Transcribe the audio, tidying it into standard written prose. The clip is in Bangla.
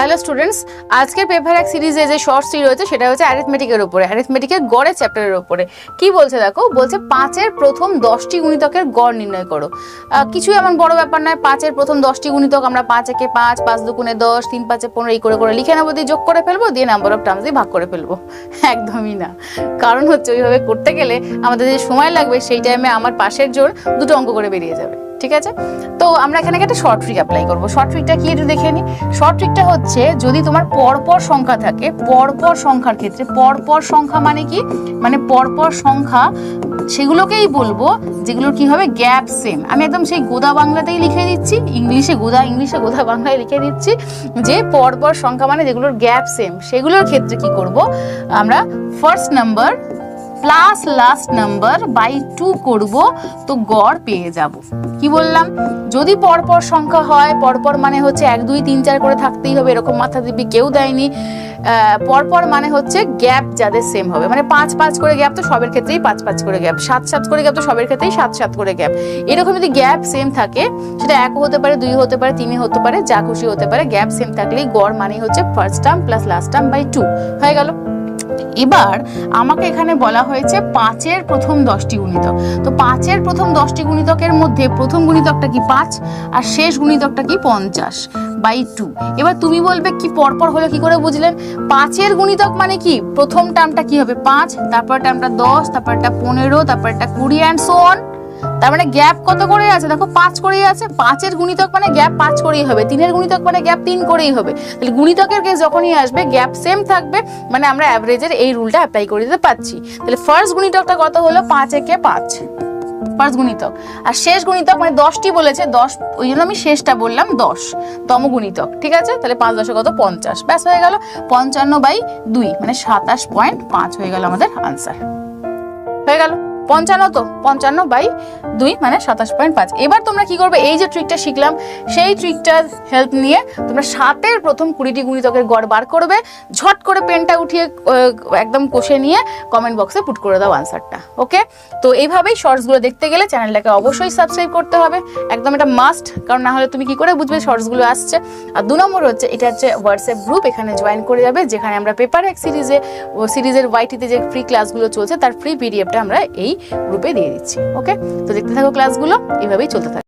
হ্যালো স্টুডেন্টস, আজকের পেপার এক সিরিজে যে শর্টসটি রয়েছে সেটা হচ্ছে অ্যারিথমেটিকের উপরে, অ্যারিথমেটিকের গড়ের চ্যাপ্টারের উপরে। কি বলছে দেখো, বলছে 5-এর প্রথম 10টি গুণিতকের গড় নির্ণয় করো। কিছুই এমন বড় ব্যাপার নয়। 5-এর প্রথম 10টি গুণিতক আমরা 5 একে 5, 5 দুগুণে 10, 3 5 15 এই করে করে লিখে নেবো, দিয়ে যোগ করে ফেলবো, দিয়ে নাম্বার অফ টার্মস দিয়ে ভাগ করে ফেলবো। একদমই না, কারণ হচ্ছে ওইভাবে করতে গেলে আমাদের যে সময় লাগবে সেই টাইমে আমার পাশের জোর দুটো অঙ্ক করে বেরিয়ে যাবে। ঠিক আছে, তো আমরা এখানে একটা শর্ট ট্রিক অ্যাপ্লাই করবো। শর্ট ট্রিকটা কি একটু দেখে নিই। শর্ট ট্রিকটা হচ্ছে, যদি তোমার পরপর সংখ্যা থাকে, পরপর সংখ্যার ক্ষেত্রে, পরপর সংখ্যা মানে কি, মানে পরপর সংখ্যা সেগুলোকেই বলবো যেগুলোর কি হবে গ্যাপ সেম। আমি একদম সেই গোদা বাংলাতেই লিখে দিচ্ছি, ইংলিশে গোদা বাংলায় লিখে দিচ্ছি যে পরপর সংখ্যা মানে যেগুলোর গ্যাপ সেম, সেগুলোর ক্ষেত্রে কি করব, আমরা first number plus last number by 2 করব, তো গড় পেয়ে যাব। কি বললাম, যদি পরপর সংখ্যা হয়, পরপর মানে হচ্ছে 1 2 3 4 করে থাকতেই হবে, এরকম মাথা দিব্যি কেউ দেয়নি। পরপর মানে হচ্ছে গ্যাপ যাদের সেম হবে, মানে 5 5 করে গ্যাপ তো সবের ক্ষেত্রেই 5 5 করে গ্যাপ, 7 7 করে গ্যাপ তো সবের ক্ষেত্রেই 7 7 করে গ্যাপ। এরকম যদি গ্যাপ সেম থাকে, সেটা 1 হতে পারে, 2 হতে পারে, 3 হতে পারে, যা খুশি হতে পারে, গ্যাপ সেম থাকলেই গড় মানে হচ্ছে first term plus last term by 2 হয়ে গেল। এবার আমাকে এখানে বলা হয়েছে 5-এর প্রথম 10টি গুণিতক। তো 5-এর প্রথম 10টি গুণিতকের মধ্যে প্রথম গুণিতকটা কি 5 আর শেষ গুণিতকটা কি 50 বাই 2। এবার তুমি বলবে কি পরপর হলো কি করে বুঝলেন? 5-এর গুণিতক মানে কি, প্রথম টার্মটা কি হবে 5, তারপর টার্মটা 10, তারপরটা 15, তারপরটা 20 অ্যান্ড সো অন। তার মানে গ্যাপ কত করে আছে দেখো, 5 করেই আছে। 5-এর গুণিতক মানে গ্যাপ 5 করেই হবে, 3-এর গুণিতক মানে গ্যাপ 3 করেই হবে। তাহলে গুণিতকের কেস যখনই আসবে গ্যাপ সেম থাকবে, মানে আমরা অ্যাভারেজের এই রুলটা অ্যাপ্লাই করে দিতে পারছি। তাহলে ফার্স্ট গুণিতকটা কত হলো, 5 একে 5 ফার্স্ট গুণিতক। আর শেষ গুণিতক মানে 10টি বলেছে, 10 ওই জন্য আমি শেষটা বললাম 10 তম গুণিতক। ঠিক আছে, তাহলে 5 10 কত 50, ব্যাস হয়ে গেল। 55 বাই 2 মানে 27.5 হয়ে গেল আমাদের আনসার। হয়ে গেল 55, তো 55 বাই 2 মানে 27.5। এবার তোমরা কি করবে, এই যে ট্রিকটা শিখলাম সেই ট্রিকটার হেল্প নিয়ে তোমরা 7-এর প্রথম 20টি গুণিতকের গড় বার করবে। ঝট করে পেনটা উঠিয়ে একদম কষে নিয়ে কমেন্ট বক্সে পুট করে দাও আনসারটা। ওকে, তো এইভাবেই শর্টসগুলো দেখতে গেলে চ্যানেলটাকে অবশ্যই সাবস্ক্রাইব করতে হবে, একদম এটা মাস্ট, কারণ না হলে তুমি কি করে বুঝবে শর্টসগুলো আসছে। আর 2 নম্বর হচ্ছে, এটা হচ্ছে হোয়াটসঅ্যাপ গ্রুপ, এখানে জয়েন করে যাবে, যেখানে আমরা পেপার এক সিরিজের ওয়াইটিতে যে ফ্রি ক্লাসগুলো চলছে তার ফ্রি পিডিএফটা আমরা এই গ্রুপে দিয়ে দিচ্ছি। ওকে, তো দেখতে থাকো ক্লাসগুলো, এইভাবেই চলতে থাকে।